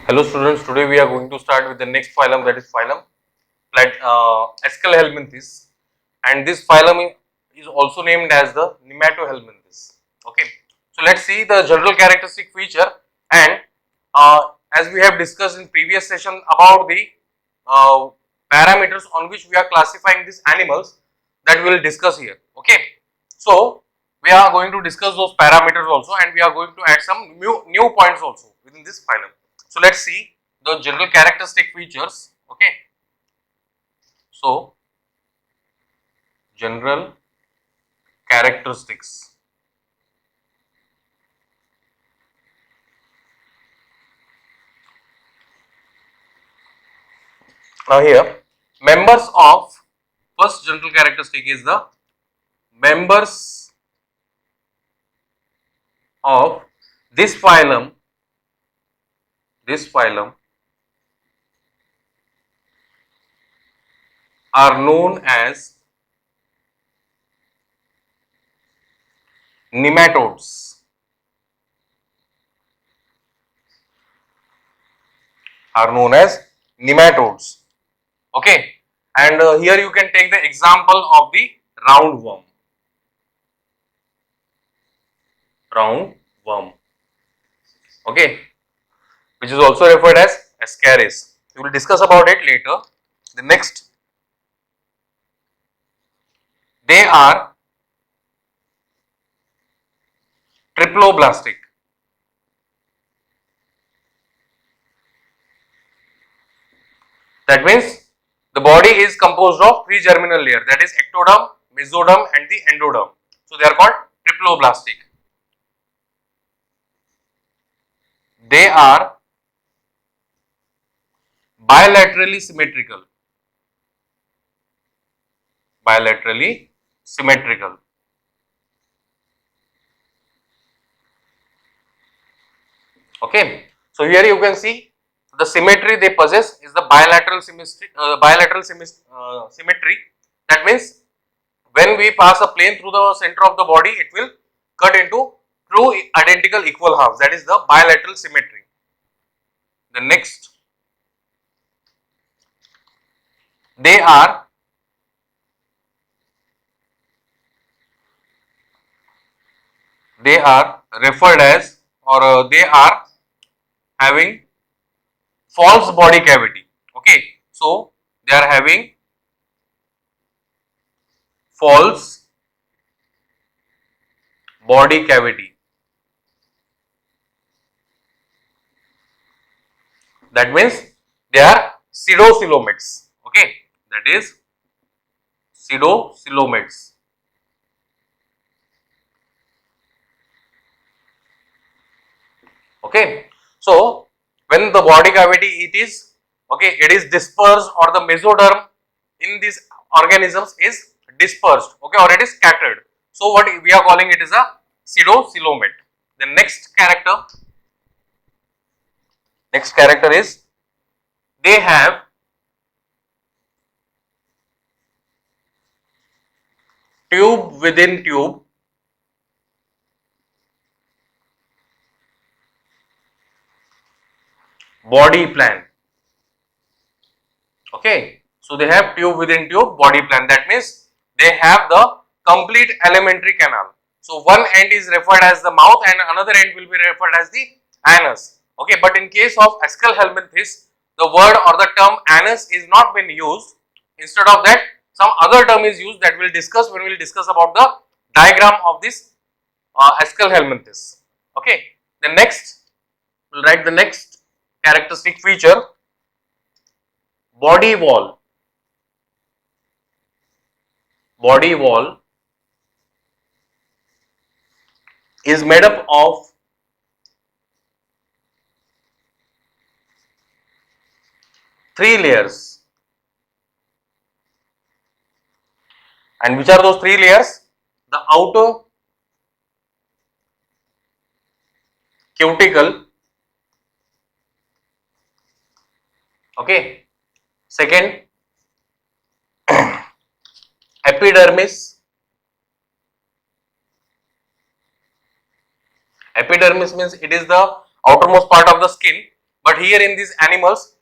Hello students, today we are going to start with the next phylum, that is phylum Aschelhelminthes, and this phylum is also named as the Nematohelminthes. Okay, so let's see the general characteristic feature, and as we have discussed in previous session about the uh, parameters on which we are classifying these animals, that we will discuss here. Okay, so we are going to discuss those parameters also, and we are going to add some new points also within this phylum. So let's see the general characteristic features. Okay, so general characteristics. Now here, members of first general characteristic is the members of this phylum. This phylum are known as nematodes. Are known as nematodes. Okay, and here you can take the example of the roundworm. Roundworm. Okay, which is also referred as Ascaris. We will discuss about it later. The next, they are triploblastic. That means the body is composed of three germinal layers, that is ectoderm, mesoderm and the endoderm. So they are called triploblastic. They are bilaterally symmetrical. Bilaterally symmetrical. Okay. So here you can see the symmetry they possess is the bilateral symmetry. Symmetry. That means when we pass a plane through the center of the body, it will cut into two identical equal halves. That is the bilateral symmetry. The next, they are referred as, or they are having false body cavity. Okay, so they are having false body cavity. That means they are pseudocoelomates. Okay, that is pseudocoelomates. Okay, so when the body cavity it is dispersed, or the mesoderm in these organisms is dispersed, okay, or it is scattered. So what we are calling it is a pseudocoelomate. The next character is they have tube within tube body plan. Okay, so they have tube within tube body plan. That means they have the complete alimentary canal. So one end is referred as the mouth and another end will be referred as the anus. Okay, but in case of Aschelhelminthes, the word or the term anus is not been used. Instead of that, some other term is used that we will discuss when we will discuss about the diagram of this Aschelhelminthes. Okay, the next, we will write the next characteristic feature, body wall. Body wall is made up of three layers. And which are those three layers? The outer cuticle, okay. Second, epidermis. Epidermis means it is the outermost part of the skin. but here in these animals,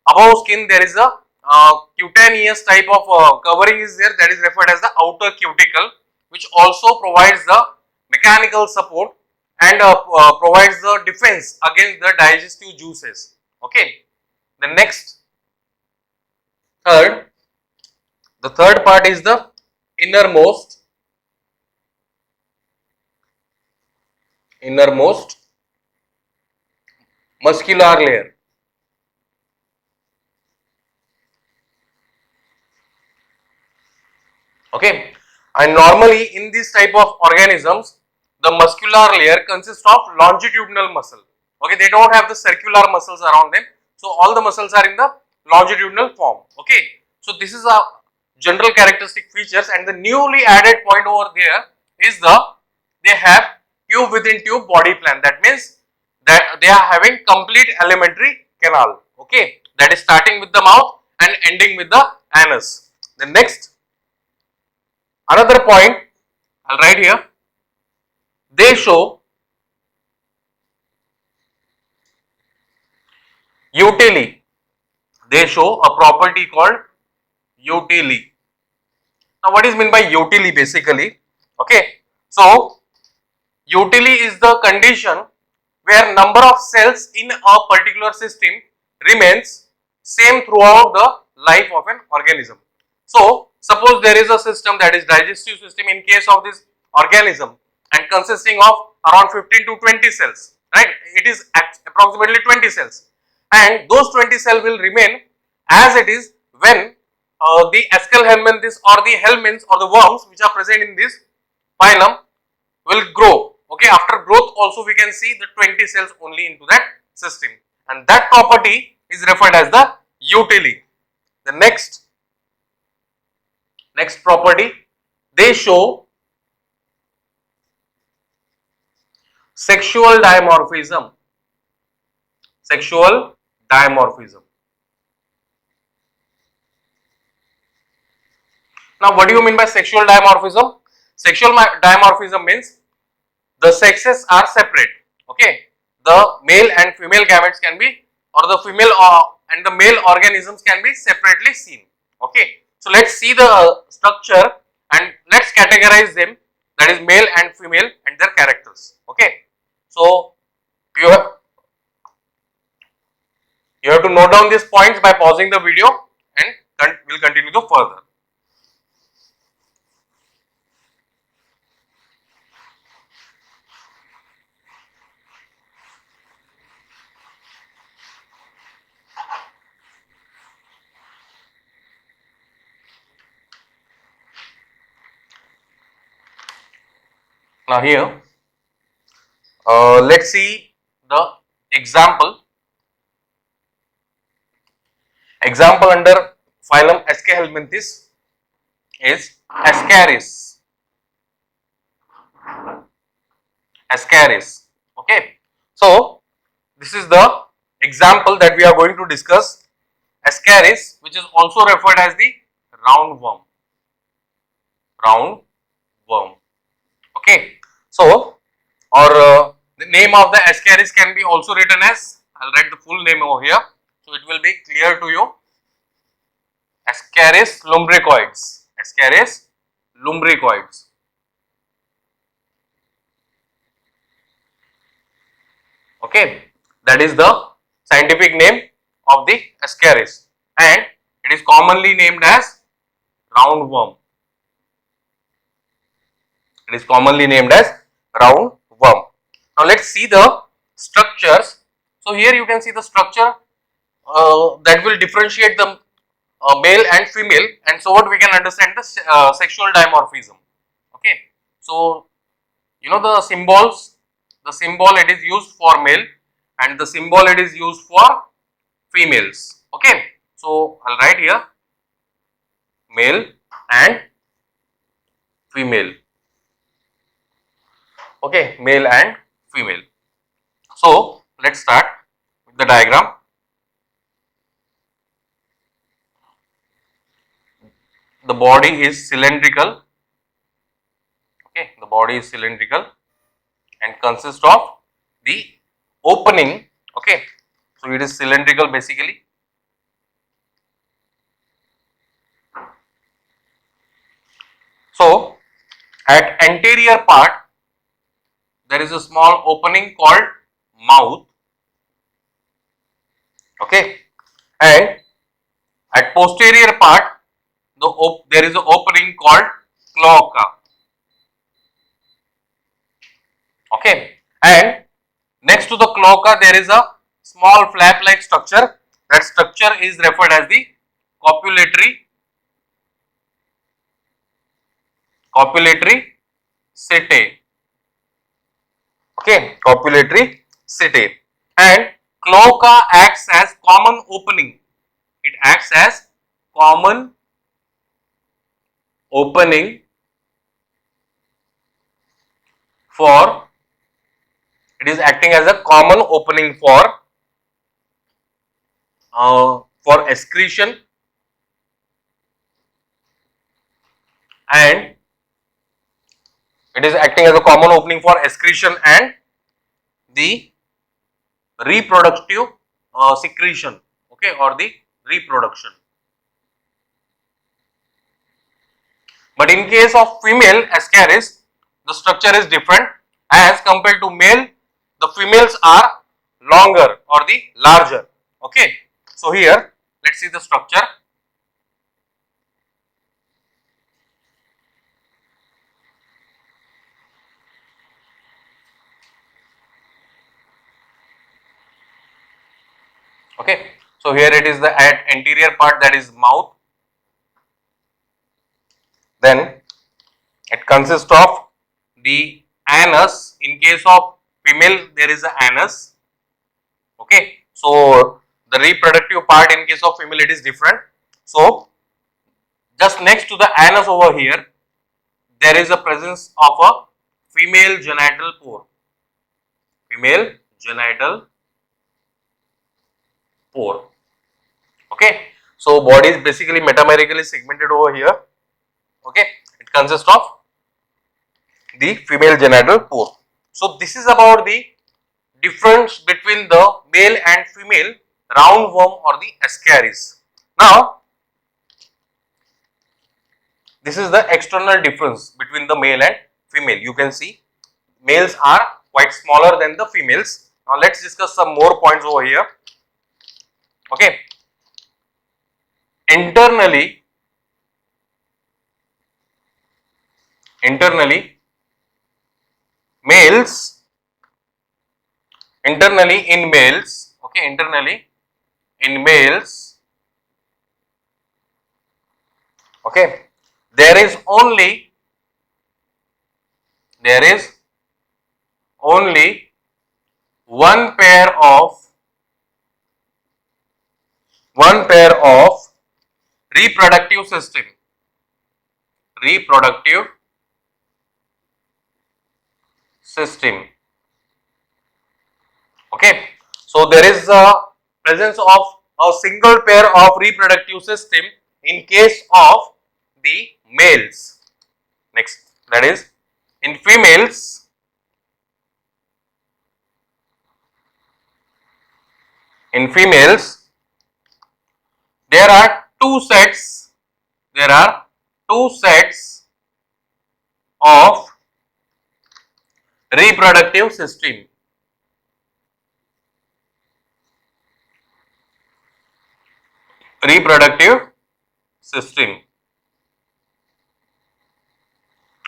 above skin there is a cutaneous type of covering is there, that is referred as the outer cuticle, which also provides the mechanical support and provides the defense against the digestive juices. Okay. The next the third part is the innermost muscular layer. Okay, and normally in this type of organisms, the muscular layer consists of longitudinal muscle. Okay, they don't have the circular muscles around them, so all the muscles are in the longitudinal form. Okay, so this is a general characteristic features, and the newly added point over there is they have tube within tube body plan. That means that they are having complete alimentary canal. Okay, that is starting with the mouth and ending with the anus. The next another point I'll write here, they show utili. They show a property called utili. Now what is meant by utili basically? Okay, so utili is the condition where number of cells in a particular system remains same throughout the life of an organism. So suppose there is a system, that is digestive system in case of this organism, and consisting of around 15 to 20 cells, right? It is approximately 20 cells, and those 20 cells will remain as it is when the Aschelhelminthes or the helminths or the worms which are present in this phylum will grow. Okay, after growth also we can see the 20 cells only into that system, and that property is referred as the utili. The next property, they show sexual dimorphism. Sexual dimorphism. Now what do you mean by sexual dimorphism? Sexual dimorphism means the sexes are separate. Okay, the male and female gametes can be, or the female and the male organisms can be separately seen. Okay, so let's see the structure and let's categorize them, that is male and female and their characters. Okay, so you have to note down these points by pausing the video, and we'll continue the further. Now here, let's see the example. Example under phylum Aschelhelminthes is Ascaris. Ascaris. Okay, so this is the example that we are going to discuss. Ascaris, which is also referred as the roundworm. Roundworm. Okay, so or the name of the Ascaris can be also written as, I'll write the full name over here, so it will be clear to you. Ascaris lumbricoides. Ascaris lumbricoides. Okay, that is the scientific name of the Ascaris, and it is commonly named as roundworm. It is commonly named as roundworm. Now let's see the structures. So here you can see the structure that will differentiate the male and female, and so what we can understand the sexual dimorphism. Okay, so you know the symbols, the symbol it is used for male and the symbol it is used for females. Okay, so I'll write here male and female. Okay, male and female. So let's start with the diagram. The body is cylindrical. Okay, the body is cylindrical and consists of the opening. Okay, So it is cylindrical basically. So at anterior part there is a small opening called mouth, okay, and at posterior part there is an opening called cloaca, okay, and next to the cloaca there is a small flap like structure. That structure is referred as the copulatory setae, okay, copulatory setae, and cloaca acts as common opening. It acts as common opening for, it is acting as a common opening for excretion and it is acting as a common opening for excretion and the reproductive secretion, okay, or the reproduction. But in case of female ascaris, the structure is different. As compared to male, the females are longer or the larger, okay. So here let's see the structure. Okay, so here it is the at anterior part, that is mouth. Then it consists of the anus. In case of female there is a anus, okay. So the reproductive part in case of female it is different. So just next to the anus over here there is a presence of a female genital pore, female genital pore, okay. So body is basically metamerically segmented over here, okay. It consists of the female genital pore. So this is about the difference between the male and female roundworm or the ascaris. Now this is the external difference between the male and female. You can see males are quite smaller than the females. Now let's discuss some more points over here, okay. Internally males, internally in males, okay, internally in males, okay, there is only one pair of reproductive system, okay. So there is a presence of a single pair of reproductive system in case of the males. Next, that is in females there are two sets of reproductive system,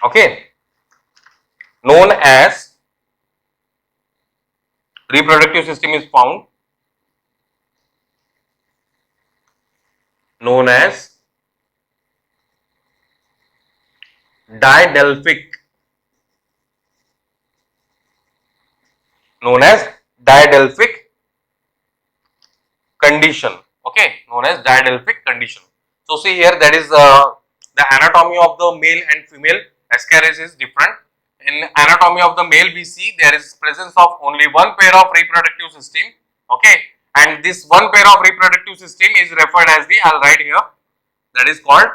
okay, known as reproductive system is found known as didelphic condition, okay, known as didelphic condition. So see here, that is the anatomy of the male and female ascaris is different. In anatomy of the male we see there is presence of only one pair of reproductive system, okay, and this one pair of reproductive system is referred as the, I'll write here, that is called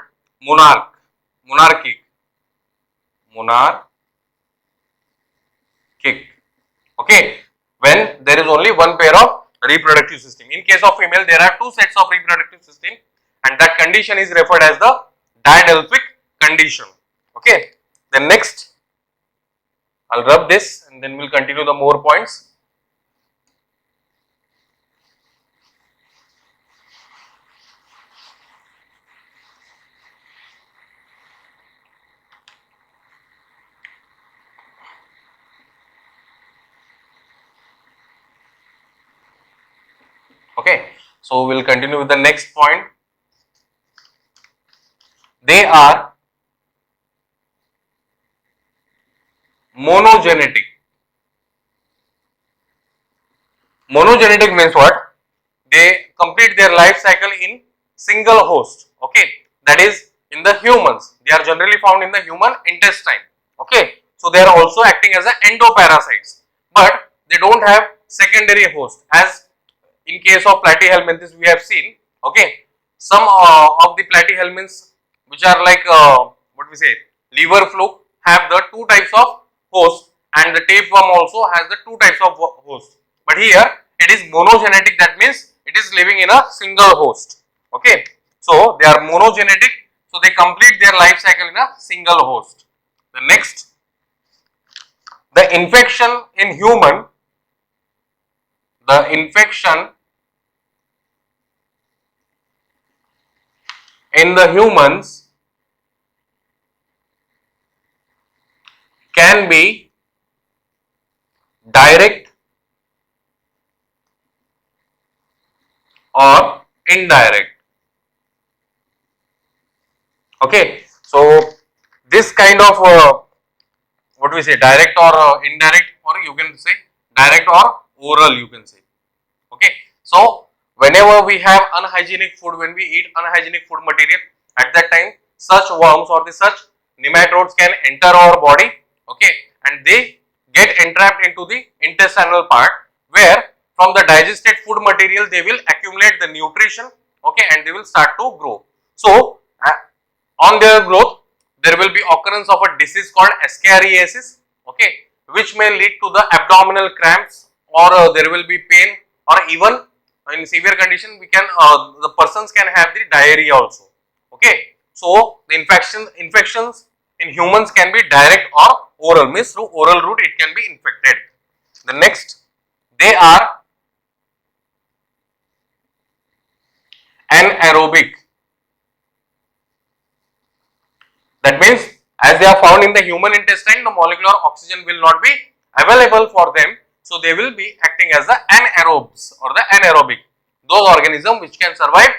monarchic, okay. When there is only one pair of reproductive system. In case of female, there are two sets of reproductive system, and that condition is referred as the didelphic condition. Okay. Then next, I'll rub this and then we'll continue the more points. Okay, so we'll continue with the next point. They are monogenetic. Monogenetic means what? They complete their life cycle in single host. Okay, that is in the humans. They are generally found in the human intestine. Okay, so they are also acting as an endoparasites, but they don't have secondary host as in case of platyhelminthes we have seen. Okay, some of the platyhelminths which are like what we say liver fluke have the two types of host, and the tapeworm also has the two types of host, but here it is monogenetic, that means it is living in a single host. Okay, so they are monogenetic, so they complete their life cycle in a single host. The next, the infection in human, the infection in the humans can be direct or indirect. Okay, so this kind of what we say direct or indirect, or you can say direct or oral, you can say. Okay, so whenever we have unhygienic food, when we eat unhygienic food material, at that time such worms or the such nematodes can enter our body. Okay, and they get entrapped into the intestinal part, where from the digested food material they will accumulate the nutrition. Okay, and they will start to grow. So on their growth there will be occurrence of a disease called ascariasis. Okay, which may lead to the abdominal cramps, or there will be pain, or even in severe condition we can the persons can have the diarrhea also. Okay, so the infections in humans can be direct or oral, means through oral route it can be infected. The next, they are anaerobic. That means as they are found in the human intestine, the molecular oxygen will not be available for them, so they will be acting as the anaerobes or the anaerobic, those organisms which can survive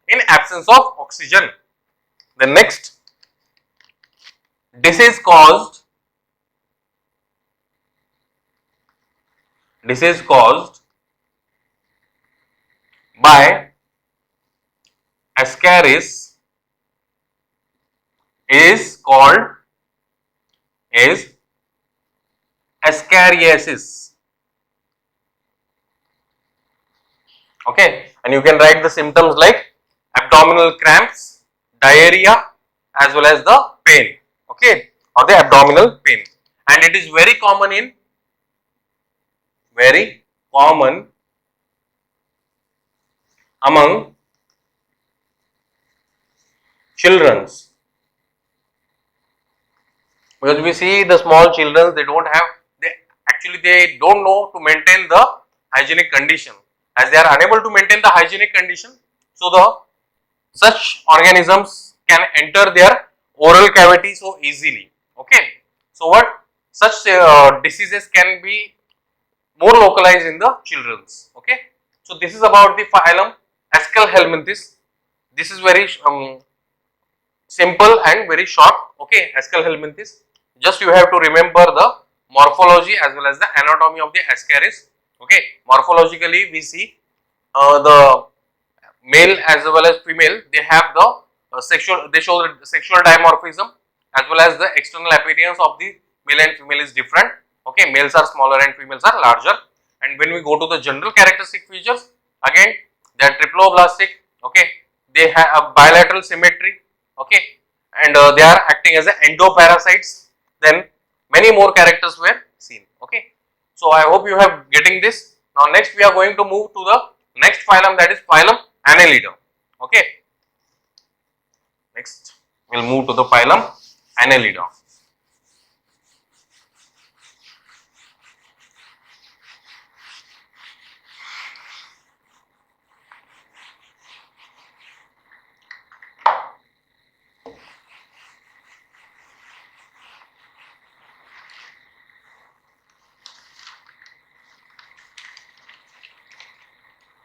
in absence of oxygen. The next, disease caused by ascaris is called ascariasis. Okay, and you can write the symptoms like abdominal cramps, diarrhea, as well as the pain. Okay, or the abdominal pain, and it is very common among childrens, because we see the small children, they don't know to maintain the hygienic condition. As they are unable to maintain the hygienic condition, so such organisms can enter their oral cavity so easily. Okay, so what such diseases can be more localized in the children's. Okay, so this is about the phylum Aschelhelminthes. This is very simple and very short. Okay, Aschelhelminthes. Just you have to remember the morphology as well as the anatomy of the Ascaris. Okay, morphologically we see the male as well as female, they have the they show the sexual dimorphism, as well as the external appearance of the male and female is different. Okay, males are smaller and females are larger. And when we go to the general characteristic features, again they are triploblastic. Okay, they have a bilateral symmetry. Okay, and they are acting as endoparasites. Then many more characters were seen. Okay, so I hope you have getting this. Now next we are going to move to the next phylum, that is phylum Annelida. Okay. Next we'll move to the phylum Annelida.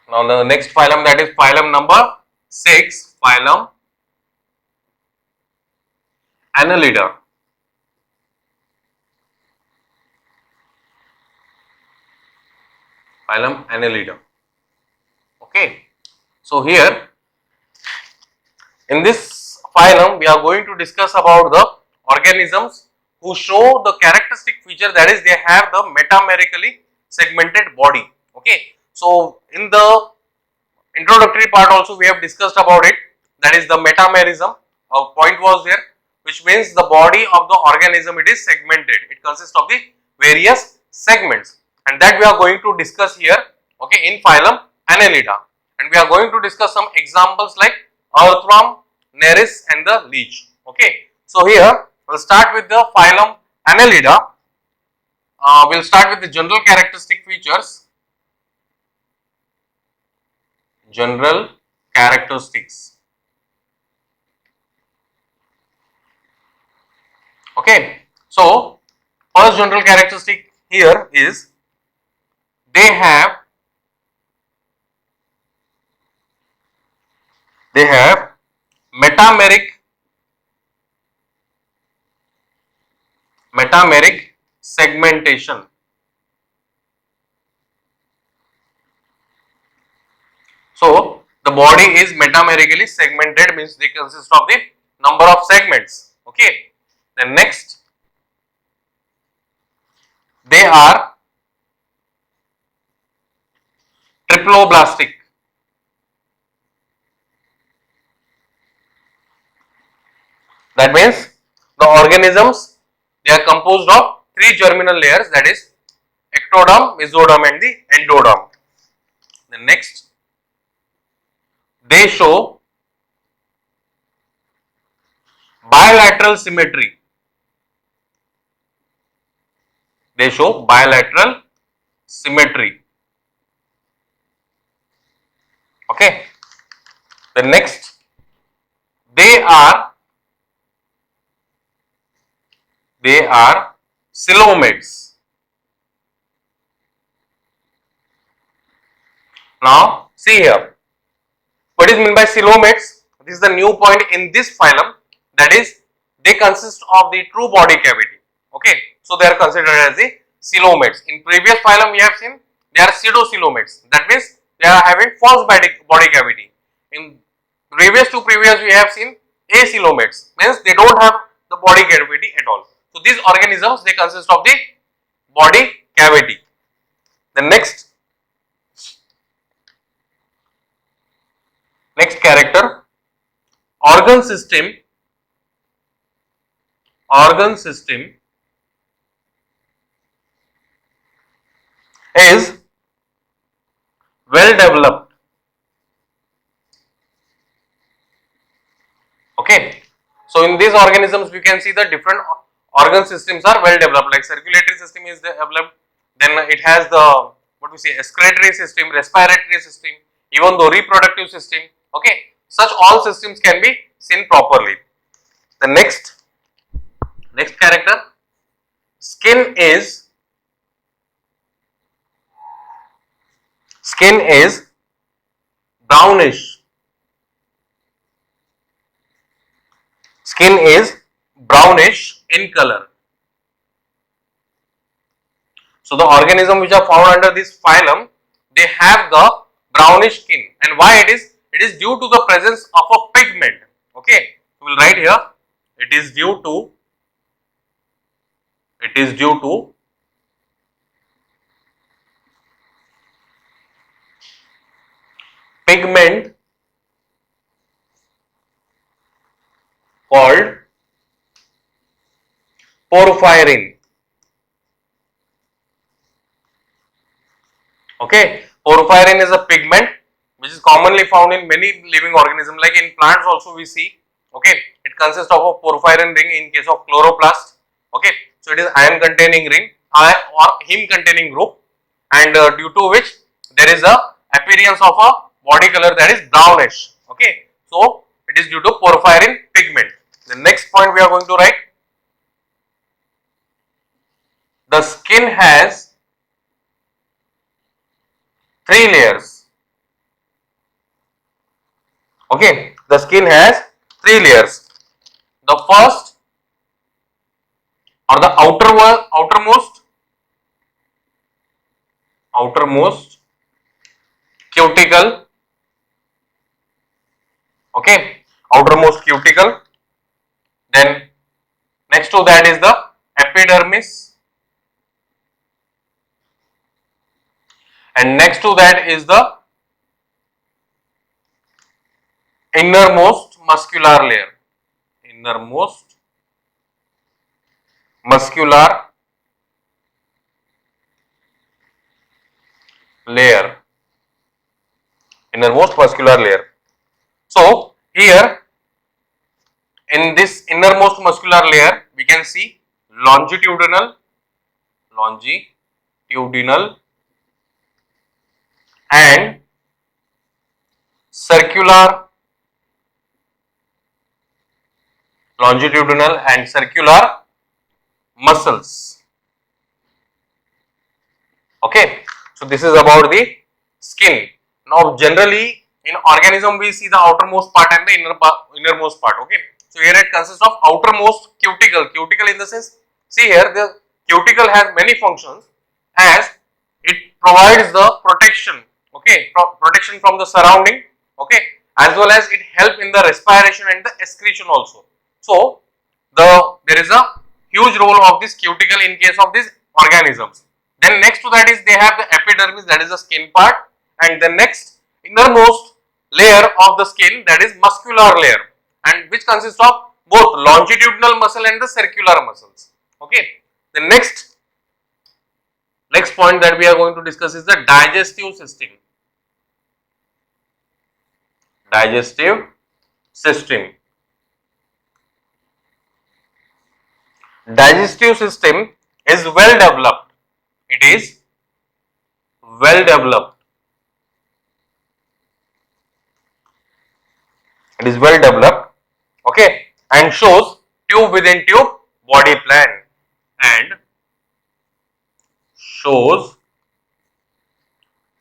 Now the next phylum, that is phylum number 6, phylum Annelida. Phylum Annelida. Okay. So here in this phylum we are going to discuss about the organisms who show the characteristic feature, that is they have the metamerically segmented body. Okay. So in the introductory part also we have discussed about it, that is the metamerism. A point was there, which means the body of the organism, it is segmented, it consists of the various segments, and that we are going to discuss here, okay, in phylum Annelida. And we are going to discuss some examples like earthworm, nereis and the leech. Okay. So here we'll start with the phylum Annelida. We'll start with the general characteristic features. General characteristics. Okay. So first general characteristic here is they have metameric segmentation. So the body is metamerically segmented, means they consist of the number of segments. Okay. Then next, they are triploblastic. That means the organisms, they are composed of 3 germinal layers, that is ectoderm, mesoderm and the endoderm. The next, they show bilateral symmetry. They show bilateral symmetry. Okay. The next, they are coelomates. Now see here, what is meant by coelomates? This is the new point in this phylum, that is they consist of the true body cavity. Okay. So they are considered as the coelomates. In previous phylum we have seen they are pseudocoelomates, that means they are having false body cavity. In previous we have seen acoelomates, means they don't have the body cavity at all. So these organisms, they consist of the body cavity. The next character, organ system is well developed. Okay. So in these organisms we can see the different organ systems are well developed, like circulatory system is developed, then it has the what we say excretory system, respiratory system, even the reproductive system. Okay. Such all systems can be seen properly. The next character, skin is brownish. Skin is brownish in color. So the organism which are found under this phylum, they have the brownish skin, and why it is? It is due to the presence of a pigment. Okay, we will write here. It is due to pigment called porphyrin. Okay, porphyrin is a pigment which is commonly found in many living organisms, like in plants also we see. Okay, it consists of a porphyrin ring in case of chloroplast. Okay, so it is iron containing ring or heme containing group, and due to which there is a appearance of a body color that is brownish. Okay, so it is due to porphyrin pigment. The next point we are going to write: the skin has three layers. Okay, the skin has three layers. The first or the outermost cuticle. Okay, outermost cuticle. Then next to that is the epidermis, and next to that is the innermost muscular layer. Innermost muscular layer. Innermost muscular layer. So here in this innermost muscular layer we can see longitudinal, longitudinal and circular, longitudinal and circular muscles. Okay, so this is about the skin. Now generally in organism we see the outermost part and the innermost part. Okay, so here it consists of outermost cuticle. Cuticle in the sense, see here the cuticle has many functions, as it provides the protection. Okay, protection from the surrounding. Okay, as well as it help in the respiration and the excretion also. So there is a huge role of this cuticle in case of these organisms. Then next to that is they have the epidermis, that is the skin part, and the next innermost layer of the skin, that is muscular layer, and which consists of both longitudinal muscle and the circular muscles. Okay. The next point that we are going to discuss is the digestive system. Digestive system. Digestive system is well developed. It is well developed. It is well developed. Okay, and shows tube within tube body plan, and shows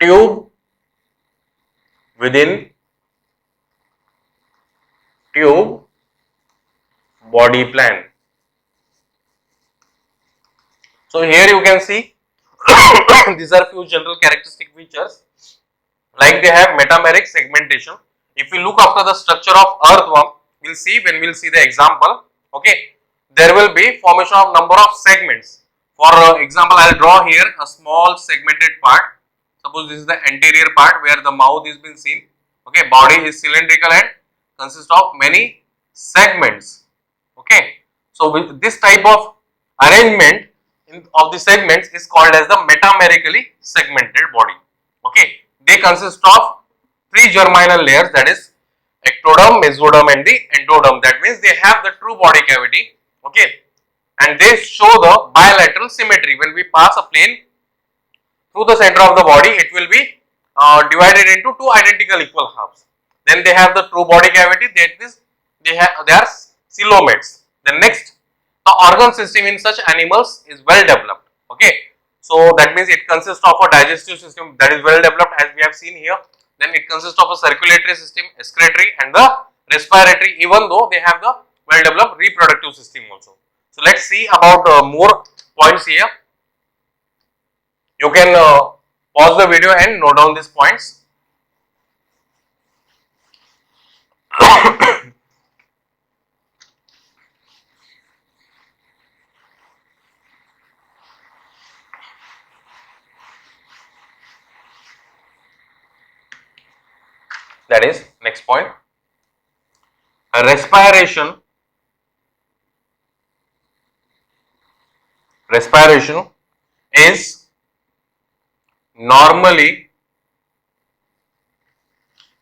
tube within tube body plan. So here you can see these are few general characteristic features, like they have metameric segmentation. If we look after the structure of earthworm, we'll see when we'll see the example. Okay, there will be formation of number of segments. For example, I'll draw here a small segmented part. Suppose this is the anterior part where the mouth is being seen. Okay, body is cylindrical and consists of many segments. Okay, so with this type of arrangement of the segments is called as the metamerically segmented body. Okay, they consist of three germinal layers, that is ectoderm, mesoderm and the endoderm. That means they have the true body cavity. Okay, and they show the bilateral symmetry. When we pass a plane through the center of the body, it will be divided into two identical equal halves. Then they have the true body cavity, that is they are coelomates. The next, the organ system in such animals is well developed. Okay, so that means it consists of a digestive system that is well developed, as we have seen here. Then it consists of a circulatory system, excretory and the respiratory, even though they have the well developed reproductive system also. So let's see about more points here. You can pause the video and note down these points. That is next point. Respiration is normally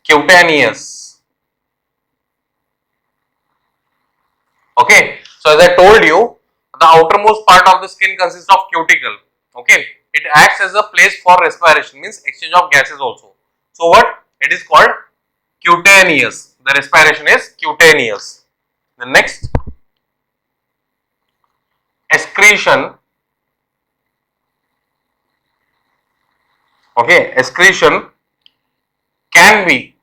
cutaneous. Okay, so as I told you, the outermost part of the skin consists of cuticle. Okay, it acts as a place for respiration, means exchange of gases also. So what? It is called cutaneous. The respiration is cutaneous. The next, excretion. Okay, excretion can be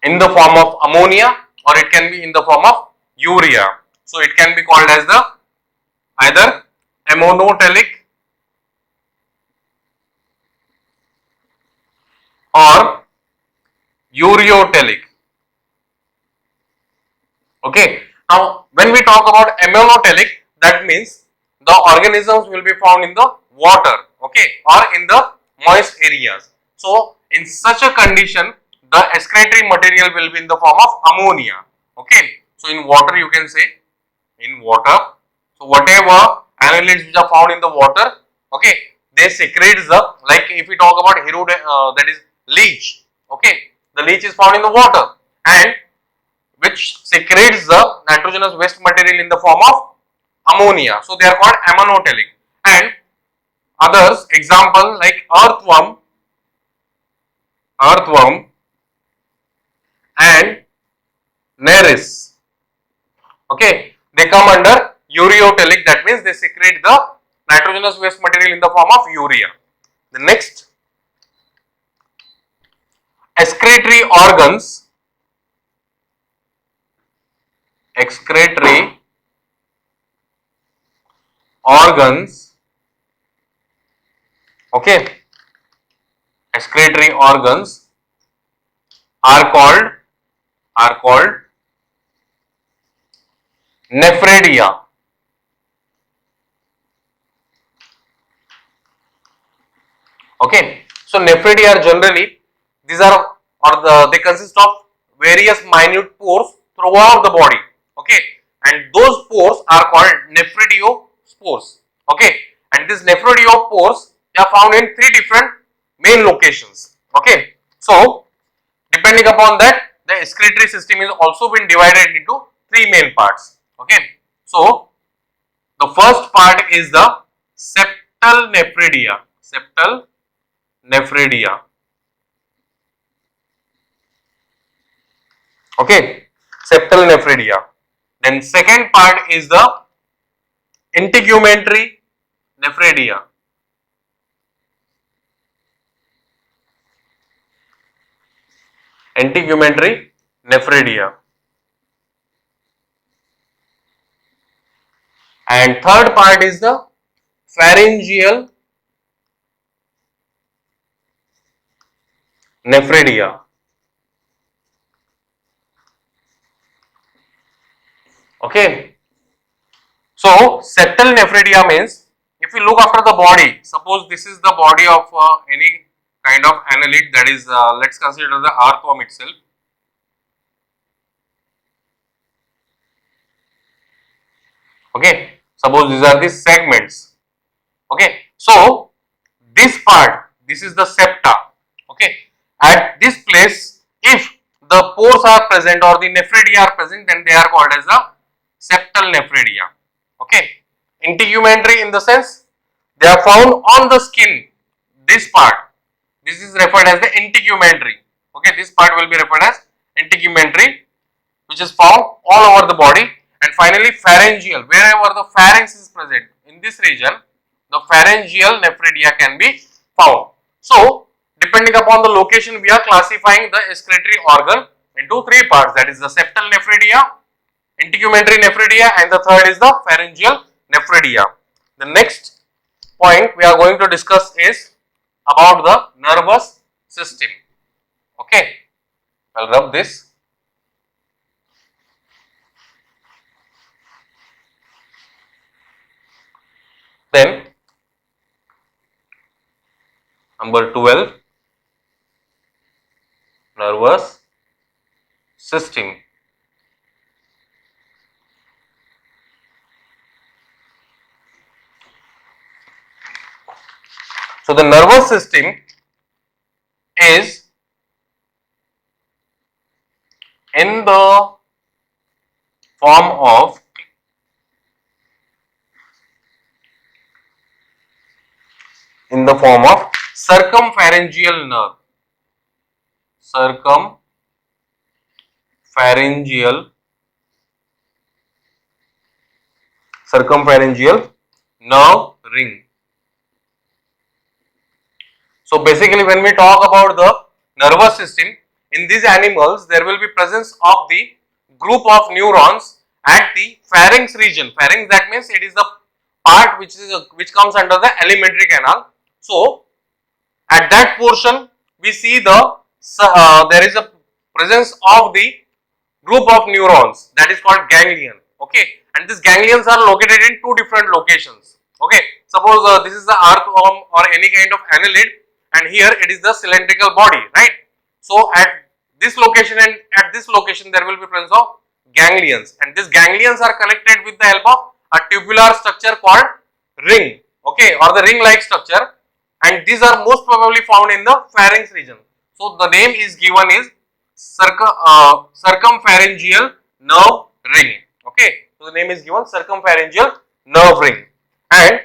in the form of ammonia or it can be in the form of urea. So it can be called as the either ammonotelic or ureotelic. Okay. Now, when we talk about ammonotelic, that means the organisms will be found in the water, okay, or in the moist areas. So, in such a condition, the excretory material will be in the form of ammonia. Okay. So, in water, you can say in water. So, whatever annelids which are found in the water, okay, they secrete the, like if we talk about that is leech. Okay, the leech is found in the water and which secretes the nitrogenous waste material in the form of ammonia. So they are called ammonotelic. And others, example like earthworm and nereis. Okay, they come under ureotelic. That means they secrete the nitrogenous waste material in the form of urea. The next, excretory organs. Excretory organs. Okay, excretory organs are called nephridia. Okay, so nephridia are generally, these are they consist of various minute pores throughout the body. Okay, and those pores are called nephridiospores. Okay, and these nephridiospores, they are found in three different main locations. Okay, so depending upon that, the excretory system is also been divided into three main parts. Okay, so the first part is the septal nephridia. Septal nephridia. Okay, septal nephridia. Then second part is the integumentary nephridia. Integumentary nephridia. And third part is the pharyngeal nephridia. Okay. So septal nephridia means if you look after the body, suppose this is the body of any kind of annelid, that is let's consider the earthworm itself. Okay, suppose these are the segments. Okay, so this part, this is the septa. Okay, at this place, if the pores are present or the nephridia are present, then they are called as the septal nephridia. Okay, integumentary in the sense they are found on the skin. This part, this is referred as the integumentary. Okay, this part will be referred as integumentary, which is found all over the body. And finally pharyngeal, wherever the pharynx is present in this region, the pharyngeal nephridia can be found. So depending upon the location, we are classifying the excretory organ into three parts, that is the septal nephridia, integumentary nephridia, and the third is the pharyngeal nephridia. The next point we are going to discuss is about the nervous system. Okay, I'll rub this. Then number 12, nervous system. So the nervous system is in the form of circumpharyngeal nerve. Circumpharyngeal nerve ring. So basically when we talk about the nervous system, in these animals there will be presence of the group of neurons at the pharynx region. Pharynx, that means it is the part which comes under the alimentary canal. So at that portion we see there is a presence of the group of neurons, that is called ganglion. Okay, and these ganglions are located in two different locations. Okay, suppose this is the earthworm or any kind of annelid, and here it is the cylindrical body, right? So at this location and at this location there will be presence of ganglions, and these ganglions are connected with the help of a tubular structure called ring, okay, or the ring like structure, and these are most probably found in the pharynx region. So the name is given is circumpharyngeal nerve ring. Okay, so the name is given circumpharyngeal nerve ring, and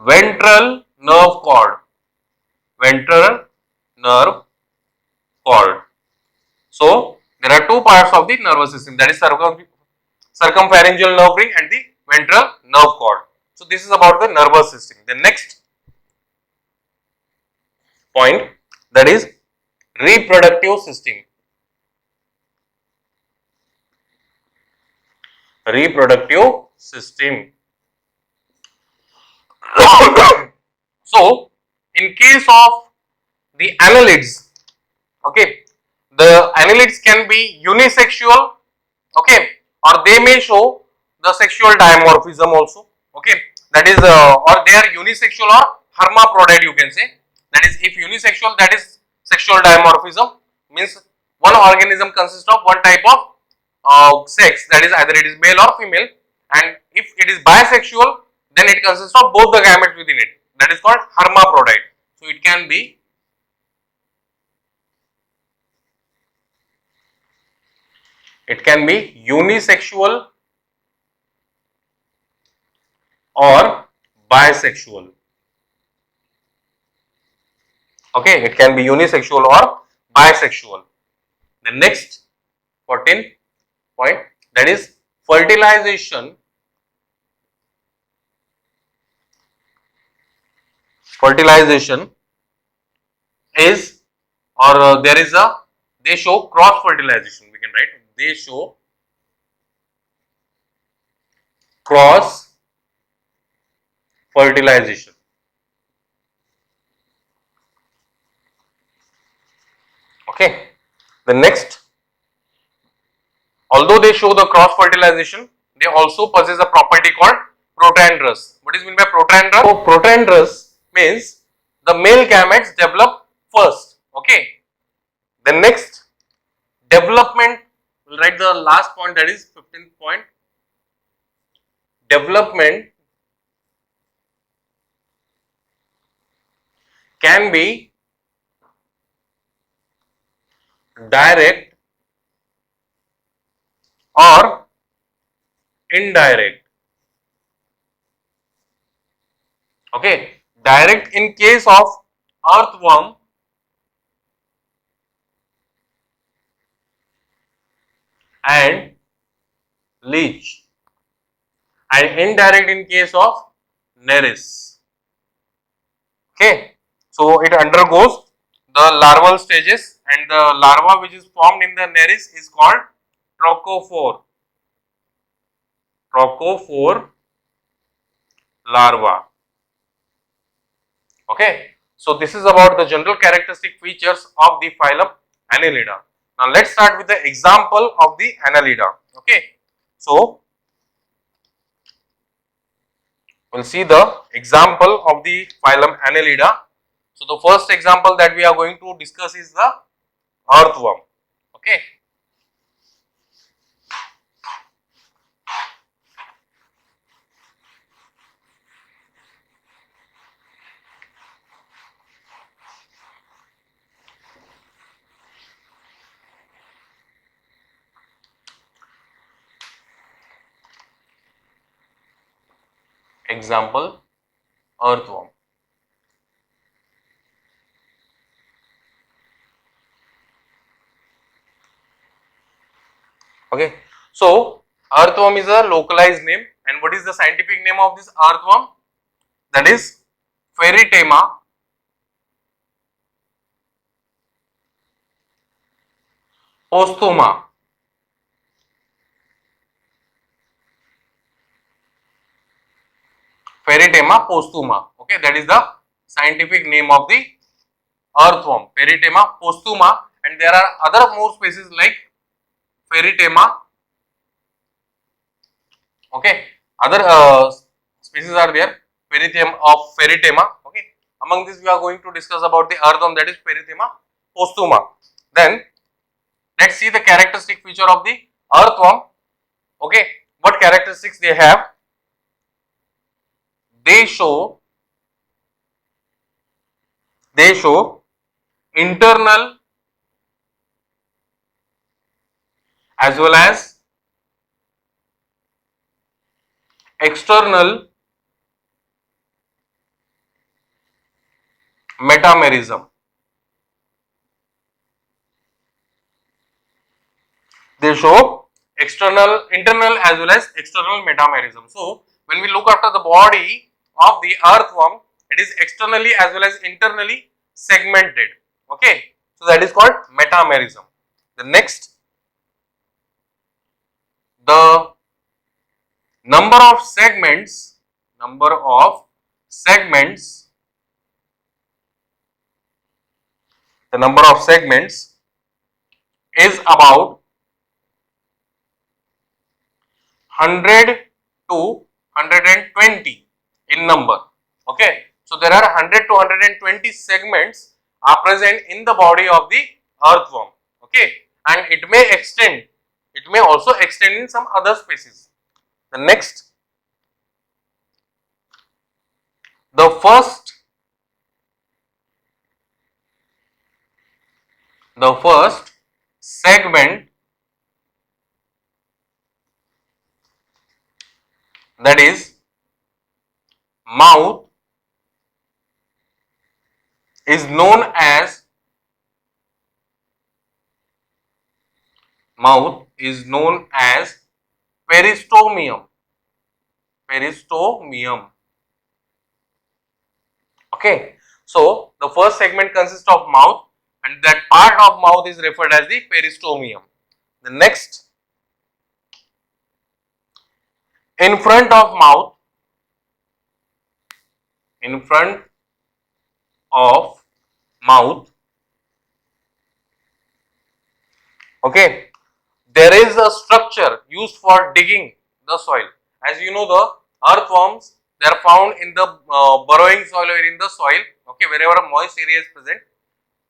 ventral nerve cord. Ventral nerve cord. So there are two parts of the nervous system, that is circumpharyngeal nerve ring and the ventral nerve cord. So this is about the nervous system. The next point, that is reproductive system. Reproductive system. So in case of the annelids, okay, the annelids can be unisexual, okay, or they may show the sexual dimorphism also, okay, that is or they are unisexual or hermaphrodite, you can say. That is, if unisexual, that is sexual dimorphism, means one organism consists of one type of sex, that is either it is male or female, and if it is bisexual, then it consists of both the gametes within it, that is called hermaphrodite. So it can be unisexual or bisexual. Okay, it can be unisexual or bisexual. The next 14th point, that is fertilization. Fertilization is, or they show cross fertilization, we can write, they show cross fertilization. Okay, the next, although they show the cross fertilization, they also possess a property called protandrous. What is meant by protandrous? So protandrous means the male gametes develop first. Okay, the next development, we'll write the last point, that is 15th point. Development can be direct or indirect. Okay, direct in case of earthworm, and leech, and indirect in case of Nereis. Okay, so it undergoes the larval stages, and the larva which is formed in the Nereis is called trochophore. Trochophore larva. Okay, so this is about the general characteristic features of the phylum Annelida. Now let's start with the example of the Annelida. Okay, so we'll see the example of the phylum Annelida. So the first example that we are going to discuss is the earthworm. Okay. Example, earthworm. Okay, so earthworm is a localized name, and what is the scientific name of this earthworm? That is Pheritema posthuma. Pheritema posthuma. Okay, that is the scientific name of the earthworm, Pheritema posthuma, and there are other more species like Pheritema. Okay, other species are there, Pheritema. Okay, among these we are going to discuss about the earthworm, that is Pheritema posthuma. Then let's see the characteristic feature of the earthworm. Okay, what characteristics they have? They show internal as well as external metamerism. They show internal as well as external metamerism. So when we look after the body of the earthworm, it is externally as well as internally segmented. Okay, so that is called metamerism. The next, the number of segments is about 100 to 120 in number. Okay, so there are 100 to 120 segments are present in the body of the earthworm. Okay, and it may also extend in some other species. The next, the first segment, that is mouth, is known as peristomium. Okay, so the first segment consists of mouth, and that part of mouth is referred as the peristomium. The next, in front of mouth, okay, there is a structure used for digging the soil. As you know, the earthworms, they are found in the burrowing soil or in the soil. Okay, wherever a moist area is present.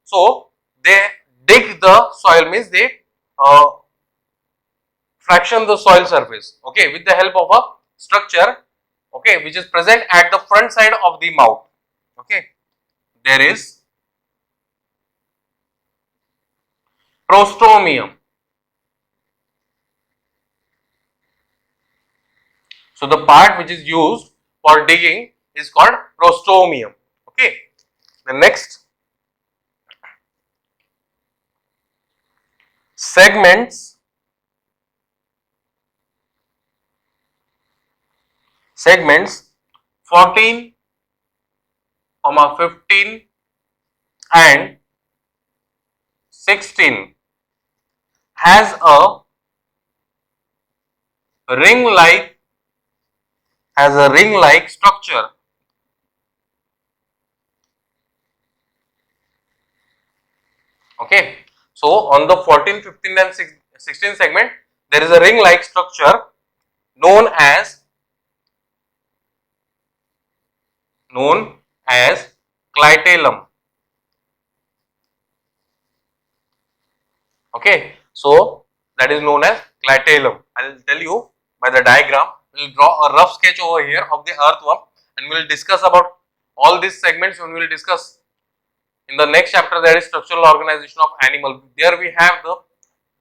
So they dig the soil, means they fraction the soil surface. Okay, with the help of a structure. Okay, which is present at the front side of the mouth. Okay, there is prostomium. So the part which is used for digging is called prostomium. Okay, the next, segments 14, 15 and 16 has a ring like structure. Okay, so on the 14, 15 and 16 segment, there is a ring like structure known as clitellum. Okay, so that is known as clitellum. I will tell you by the diagram. We will draw a rough sketch over here of the earthworm, and we will discuss about all these segments when we will discuss in the next chapter, that is structural organization of animal. There we have the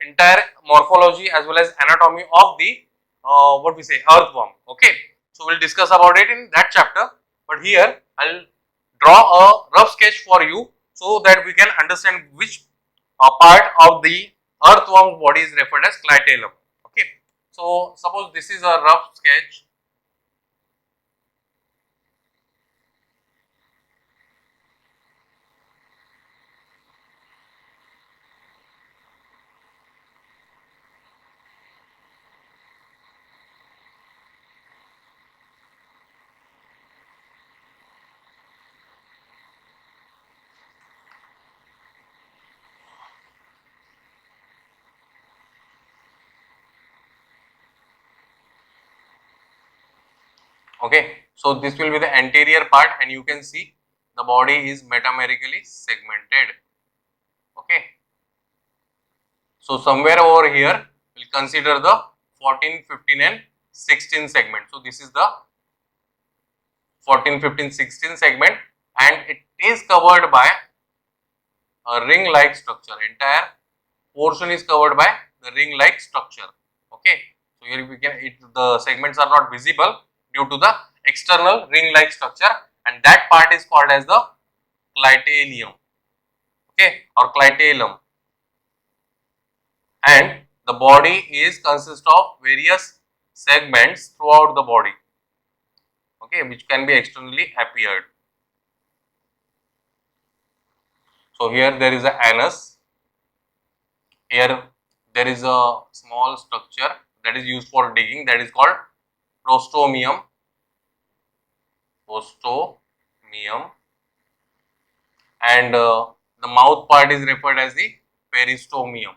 entire morphology as well as anatomy of the what we say earthworm. Okay, So we'll discuss about it in that chapter. But here I'll draw a rough sketch for you so that we can understand which part of the earthworm's body is referred as clitellum. Okay. So suppose this is a rough sketch. Okay, so this will be the anterior part, and you can see the body is metamerically segmented. Okay, so somewhere over here we'll consider the 14, 15 and 16 segment. So this is the 14, 15, 16 segment, and it is covered by a ring like structure. Entire portion is covered by the ring like structure. Okay, so here we can, the segments are not visible due to the external ring like structure, and that part is called as the clitellium, okay, or clitellum. And the body is consist of various segments throughout the body, okay, which can be externally appeared. So here there is a anus, here there is a small structure that is used for digging, that is called prostomium, and the mouth part is referred as the peristomium.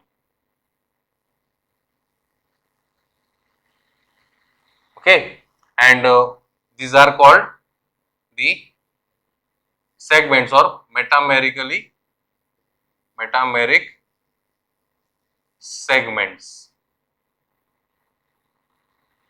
Okay, and these are called the segments or metameric segments.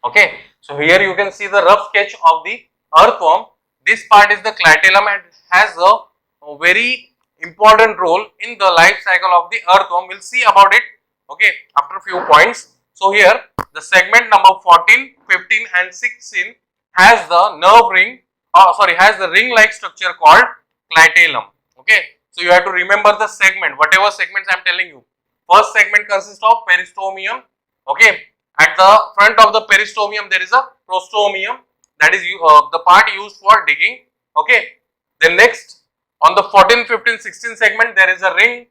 Okay, so here you can see the rough sketch of the earthworm. This part is the clitellum and has a very important role in the life cycle of the earthworm. We'll see about it, okay, after a few points. So here the segment number 14, 15 and 16 has the nerve ring, has the ring like structure called clitellum. Okay, so you have to remember the segment, whatever segments I am telling you. First segment consists of peristomium. Okay, at the front of the peristomium there is a prostomium, that is the part used for digging. Okay, then next on the 14, 15, 16 segment there is a ring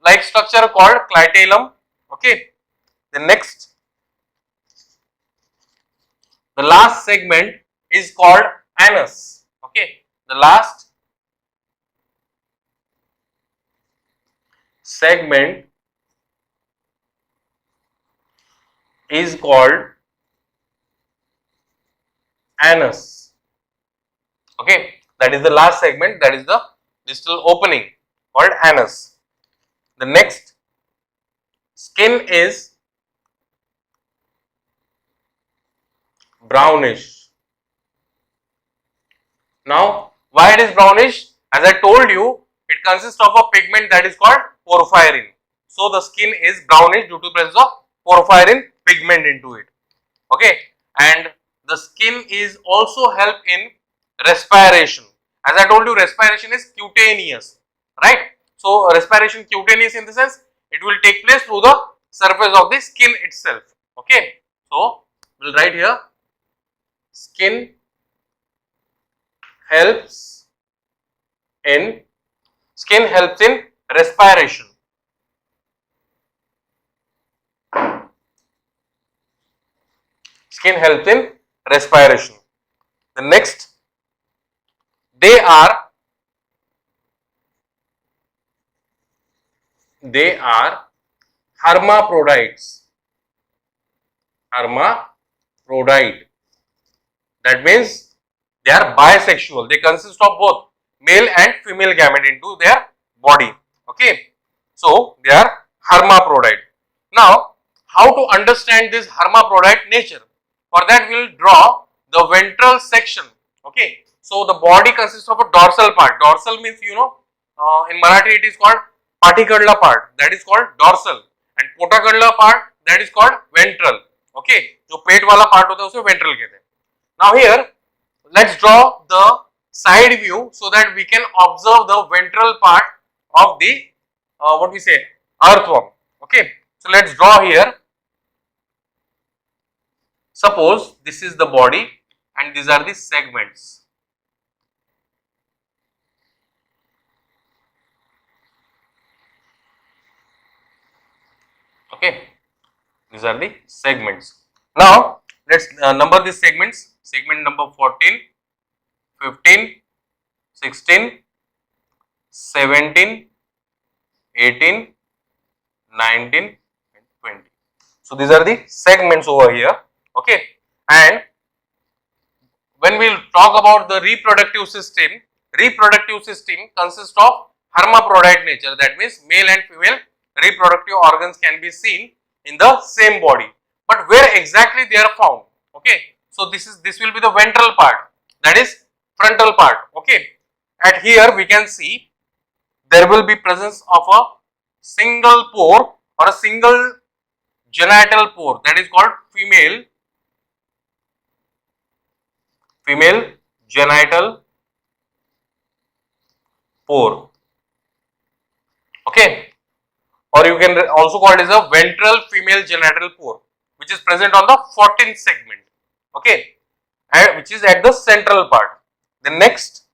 like structure called clitellum. Okay, the next, the last segment is called anus. Okay, the last segment is called anus. Okay, that is the last segment, that is the distal opening called anus. The next, skin is brownish. Now, why it is brownish? As I told you, it consists of a pigment that is called porphyrin. So the skin is brownish due to the presence of porphyrin pigment into it. Okay, and the skin is also help in respiration. As I told you, respiration is cutaneous, right? So respiration cutaneous in the sense it will take place through the surface of the skin itself. Okay, so we'll write here, skin helps in respiration. Skin helps in respiration. The next, they are hermaphrodites. Hermaphrodite. That means they are bisexual. They consist of both male and female gamete into their body. Okay, so they are hermaphrodite. Now, how to understand this hermaphrodite nature? For that, we will draw the ventral section. Okay, so the body consists of a dorsal part. Dorsal means, you know, in Marathi it is called patikadla part, that is called dorsal, and potakadla part, that is called ventral. Okay, जो पेट वाला part होता है उसे ventral कहते हैं. Now here, let's draw the side view so that we can observe the ventral part of the what we say, earthworm. Okay, so let's draw here. Suppose this is the body and these are the segments. Okay, these are the segments. Now let's number these segments. Segment number 14, 15, 16, 17, 18, 19 and 20. So these are the segments over here. Okay, and when we talk about the reproductive system consists of hermaphrodite nature. That means male and female reproductive organs can be seen in the same body, but where exactly they are found? Okay, so this will be the ventral part, that is frontal part. Okay, at here we can see there will be presence of a single pore or a single genital pore, that is called female genital pore. Okay, or you can also call it as a ventral female genital pore, which is present on the 14th segment. Okay, and which is at the central part. The next,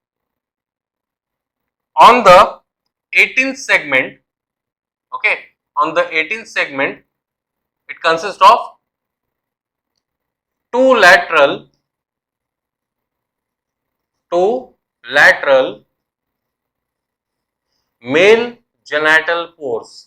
on the 18th segment, okay, on the 18th segment, it consists of two lateral male genital pores.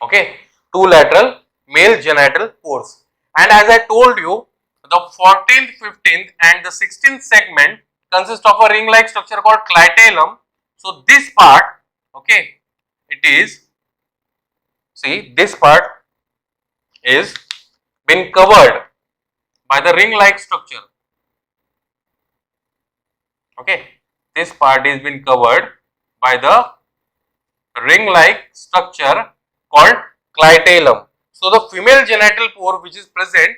Okay, two lateral male genital pores. And as I told you, the 14th, 15th and the 16th segment consist of a ring-like structure called clitellum. So this part, okay, it is, see, this part is been covered by the ring-like structure. Okay, this part is been covered by the ring-like structure called clitellum. So the female genital pore which is present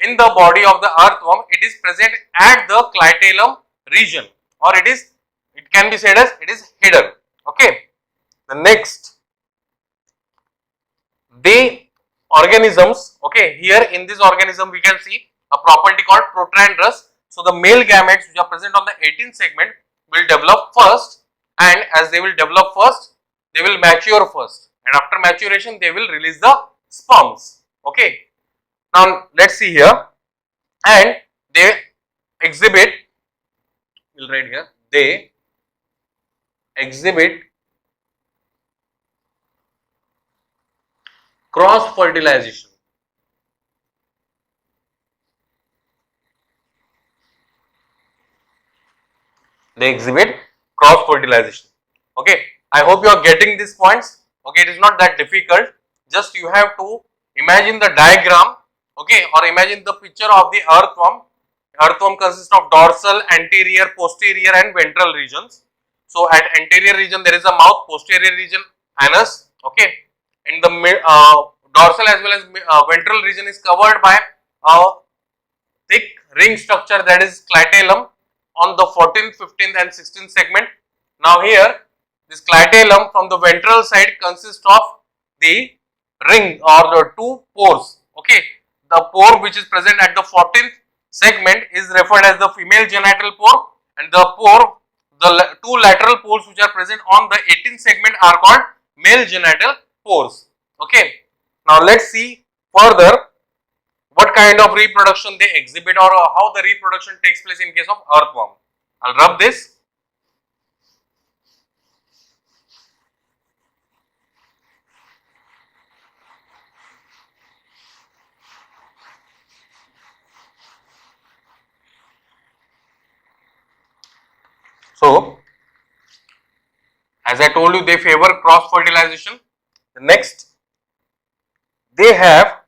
in the body of the earthworm, it is present at the clitellum region, or it can be said as it is hidden. Okay. The next, the organisms, okay, here in this organism we can see a property called protrandrus. So the male gametes which are present on the 18th segment will develop first, and as they will develop first, they will mature first, and after maturation they will release the sperms. Okay. Now let's see here, and they exhibit, we'll write here, they exhibit cross fertilization. They exhibit cross fertilization. Okay, I hope you are getting these points. Okay, it is not that difficult. Just you have to imagine the diagram. Okay, or imagine the picture of the earthworm. Earthworm consists of dorsal, anterior, posterior, and ventral regions. So at anterior region there is a mouth, posterior region anus. Okay, and the dorsal as well as ventral region is covered by a thick ring structure, that is clitellum, on the 14th, 15th and 16th segment. Now here this clitellum from the ventral side consists of the ring or the two pores. Okay, the pore which is present at the 14th segment is referred as the female genital pore, and the two lateral pores which are present on the 18th segment are called male genital pores. Okay, now let's see further what kind of reproduction they exhibit, or how the reproduction takes place in case of earthworm. I'll rub this. So, as I told you, they favor cross fertilization. The next, they have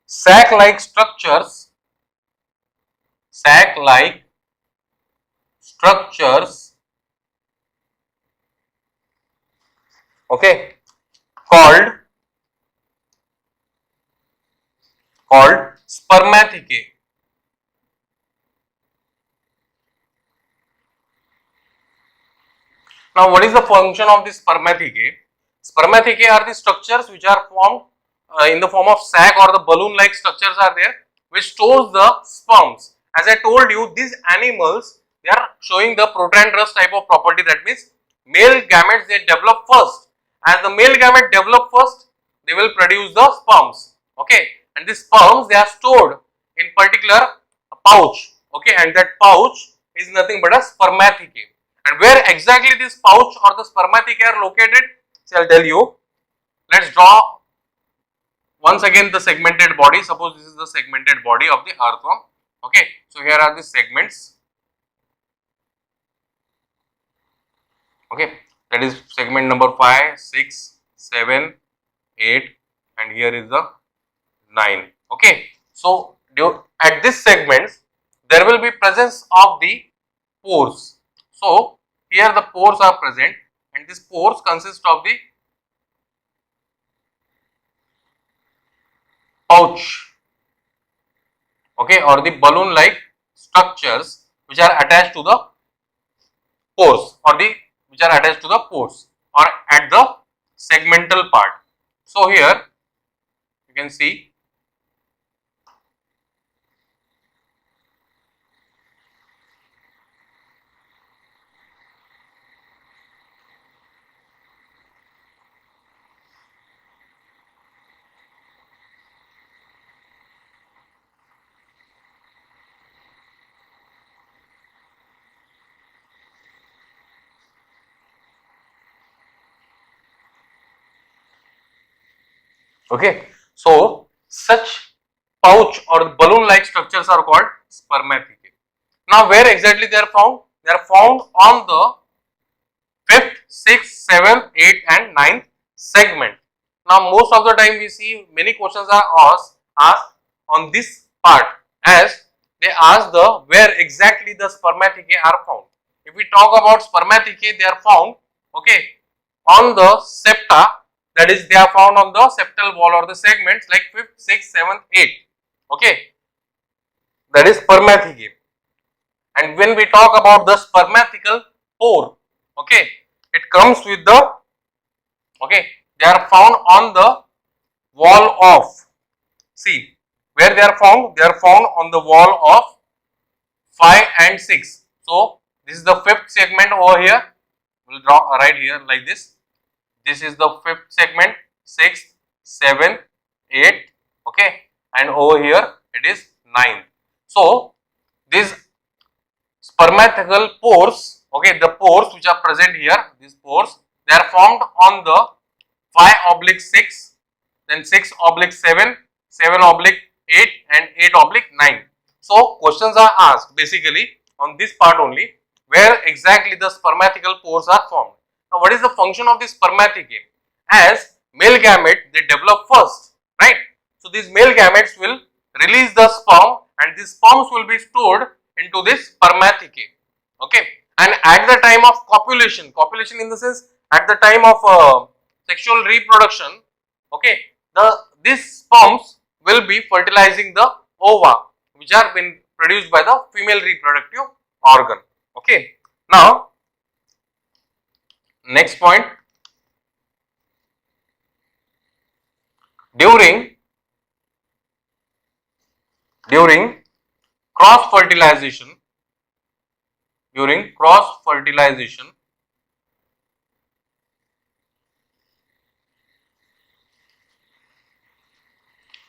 sac-like structures, okay, called spermathecae. Now, what is the function of this spermathecae? Spermathecae are the structures which are formed in the form of sac, or the balloon-like structures are there, which stores the sperms. As I told you, these animals, they are showing the protandrous type of property. That means male gametes, they develop first. As the male gamete develop first, they will produce the sperms. Okay, and these sperms, they are stored in particular pouch. Okay, and that pouch is nothing but a spermathecae. And where exactly this pouch or the spermathecae are located? So I'll tell you. Let's draw once again the segmented body. Suppose this is the segmented body of the earthworm. Okay, so here are the segments. Okay, that is segment number 5, 6, 7, 8, and here is the 9. Okay, so at this segments there will be presence of the pores. So here the pores are present, and these pores consist of the pouch, okay, or the balloon like structures which are attached to the pores, or the which are attached to the pores or at the segmental part. So here you can see okay. So such pouch or balloon like structures are called spermathecae. Now where exactly they are found? They are found on the 5th, 6th, 7th, 8th and 9th segment. Now most of the time we see many questions are asked on this part, as they ask the where exactly the spermathecae are found. If we talk about spermathecae, they are found, okay, on the septa, that is they are found on the septal wall or the segments like 5th, 6th, 7th, 8th, okay, that is spermathecae. And when we talk about the spermatical pore, okay, it comes with the, okay, they are found on the wall of, see where they are found? They are found on the wall of 5 and 6. So this is the 5th segment over here. We'll draw right here like this. This is the 5th segment, 6th, 7th, 8th, okay, and over here it is 9th. So these spermatical pores, okay, the pores which are present here, these pores, they are formed on the 5/6, then 6/7, 7/8 and 8/9. So questions are asked basically on this part only, where exactly the spermatical pores are formed. Now what is the function of this spermathecae? As male gamete, they develop first, right? So these male gametes will release the sperm, and these sperms will be stored into this spermathecae, okay, and at the time of copulation in the sense at the time of sexual reproduction, okay, these sperms will be fertilizing the ova which are been produced by the female reproductive organ, okay. Now next point, during cross fertilization,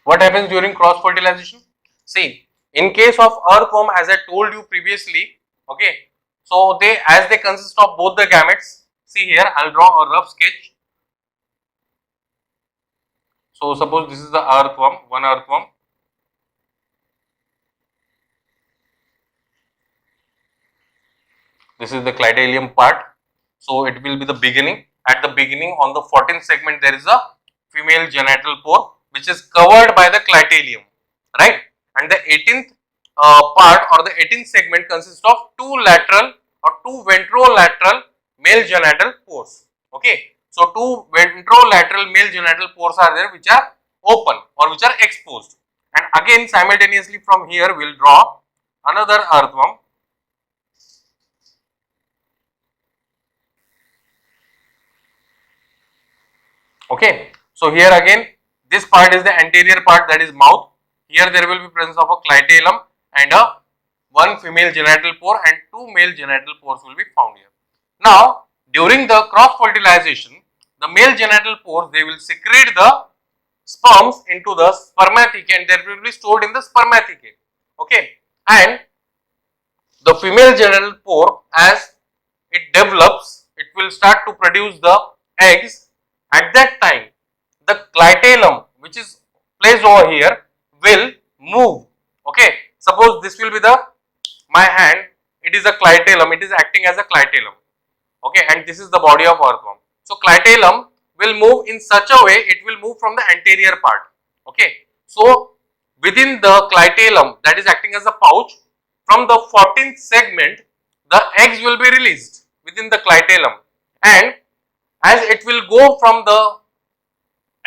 what happens during cross fertilization? See, in case of earthworm, as I told you previously, okay, so as they consist of both the gametes. See here, I'll draw a rough sketch. So suppose this is the earthworm, one earthworm. This is the clitellum part. So it will be the beginning. At the beginning, on the 14th segment, there is a female genital pore which is covered by the clitellum, right? And the 18th part or the 18th segment consists of two lateral or two ventrolateral male genital pores. Okay, So two ventrolateral male genital pores are there which are open or which are exposed. And again simultaneously from here we will draw another earthworm. Okay. So here again this part is the anterior part, that is mouth. Here there will be presence of a clitellum and a one female genital pore and two male genital pores will be found here. Now during the cross fertilization, the male genital pores, they will secrete the sperms into the spermatheca and they will be stored in the spermatheca. Okay. And the female genital pore, as it develops, it will start to produce the eggs. At that time, the clitellum which is placed over here will move. Okay. Suppose this will be the my hand, it is a clitellum, it is acting as a clitellum. Okay, and this is the body of earthworm. So clitellum will move in such a way, it will move from the anterior part. Okay, so within the clitellum, that is acting as a pouch, from the 14th segment, the eggs will be released within the clitellum, and as it will go from the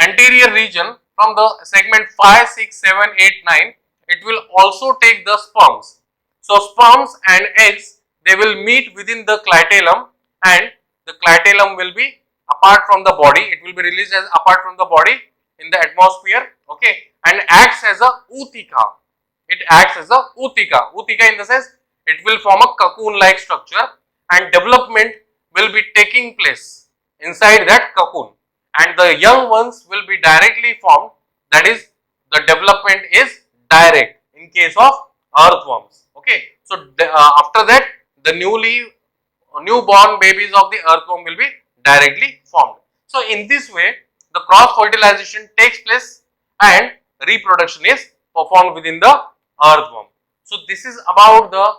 anterior region, from the segment 5, 6, 7, 8, 9, it will also take the sperms. So sperms and eggs, they will meet within the clitellum and the clitellum will be apart from the body, it will be released as apart from the body in the atmosphere, okay, and acts as a ootheca. It acts as a ootheca. Ootheca in the sense it will form a cocoon like structure and development will be taking place inside that cocoon and the young ones will be directly formed, that is the development is direct in case of earthworms. Okay, so after that the newborn babies of the earthworm will be directly formed. So in this way the cross fertilization takes place and reproduction is performed within the earthworm. So this is about the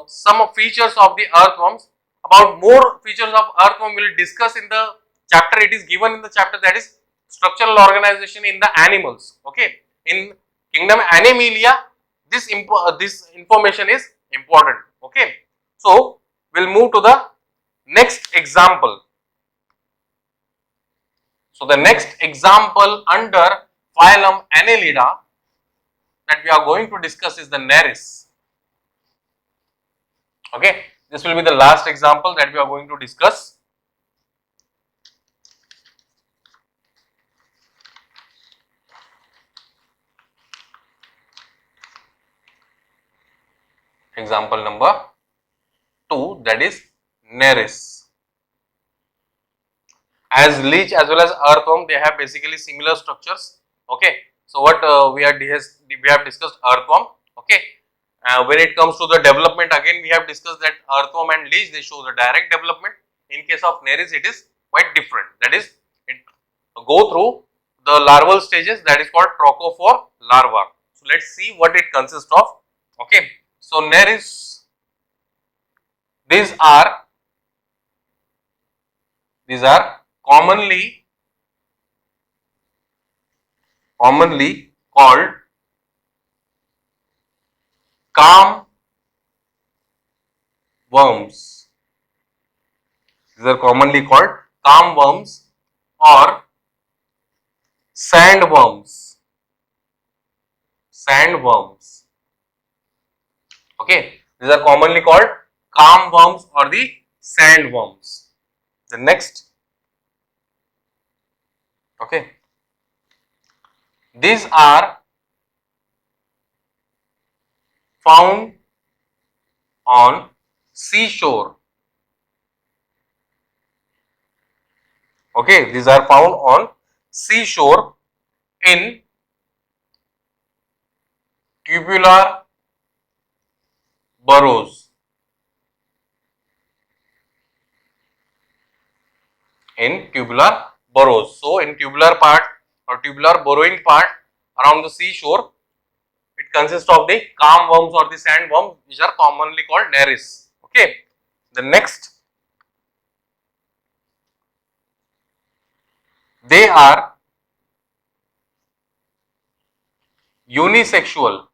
some features of the earthworms. About more features of earthworm we will discuss in the chapter. It is given in the chapter, that is structural organization in the animals. Okay, in kingdom Animalia this information is important. Okay, so we will move to the next example. So the next example under phylum Annelida that we are going to discuss is the Nereis. Okay, this will be the last example that we are going to discuss. Example number 2, that is Nereis. As leech as well as earthworm, they have basically similar structures. Okay, so what we have discussed earthworm. Okay, when it comes to the development, again we have discussed that earthworm and leech, they show the direct development. In case of Nereis, it is quite different. That is, it go through the larval stages, that is called trochophore larva. So let's see what it consists of. Okay, so Nereis, these are commonly called calm worms. These are commonly called calm worms or sandworms. Sandworms. Okay, these are commonly called calm worms or the sandworms. The next, okay, these are found on seashore. Okay, these are found on seashore in tubular burrows. In tubular burrows. So in tubular part or tubular burrowing part around the seashore, it consists of the calm worms or the sandworms, which are commonly called Nereis. Okay. The next, they are unisexual.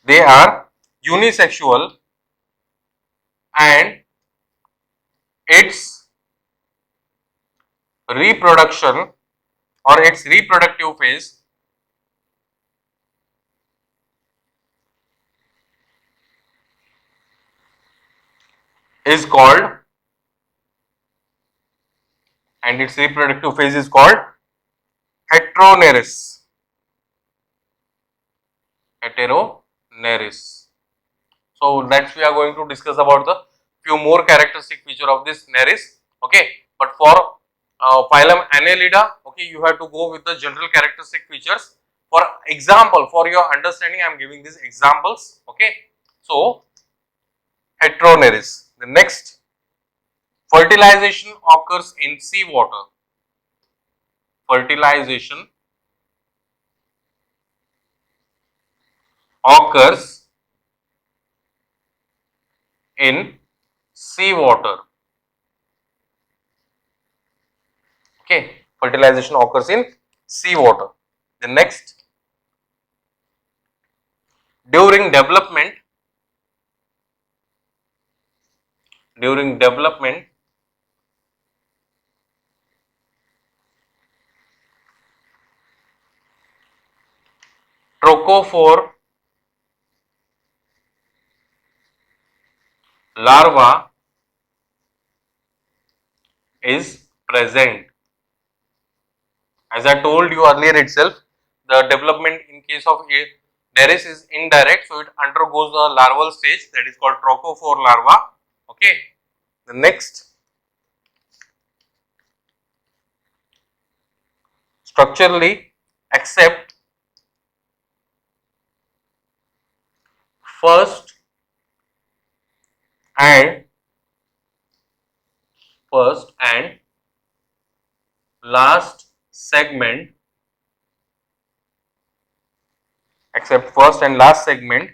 They are unisexual and its reproduction or its reproductive phase is called, and its reproductive phase is called heteroneris. Heteroneris. So next we are going to discuss about the few more characteristic feature of this neris. Okay, but for phylum Annelida, okay, you have to go with the general characteristic features. For example, for your understanding, I am giving these examples. Okay, so heteroneris. The next, fertilization occurs in seawater. Fertilization occurs in seawater. Okay, fertilization occurs in seawater. The next, during development, trophophore larva is present. As I told you earlier itself, the development in case of neris is indirect, so it undergoes the larval stage, that is called trophophore larva. Okay. The next, structurally except first and last segment, except first and last segment,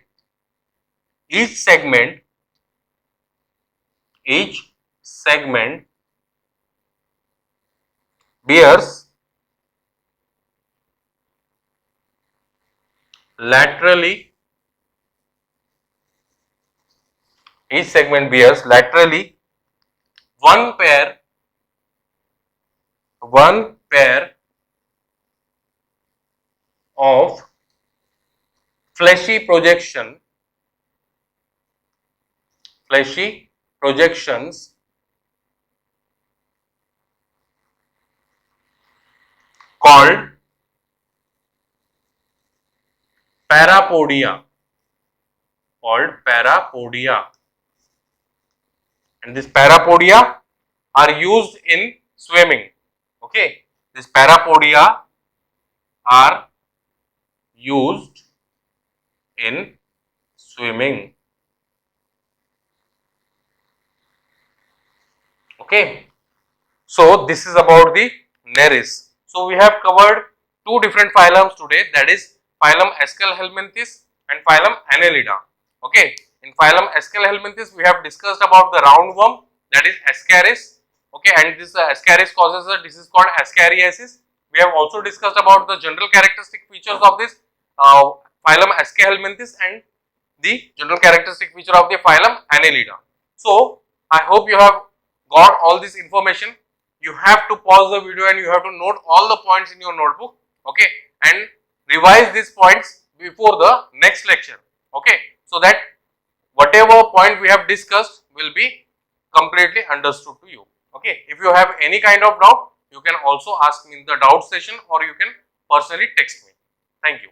each segment bears laterally, one pair of fleshy projections called parapodia, and this parapodia are used in swimming. Okay, this parapodia are used in swimming. Okay, so this is about the neris. So we have covered two different phylums today, that is phylum Aschelhelminthes and phylum Annelida. Okay, in phylum Aschelhelminthes we have discussed about the roundworm, that is Ascaris. Okay, and this Ascaris causes a disease called Ascariasis. We have also discussed about the general characteristic features of this phylum Aschelhelminthes and the general characteristic feature of the phylum Annelida. So I hope you have got all this information. You have to pause the video and you have to note all the points in your notebook, okay, and revise these points before the next lecture, okay, so that whatever point we have discussed will be completely understood to you. Okay, if you have any kind of doubt, you can also ask me in the doubt session or you can personally text me. Thank you.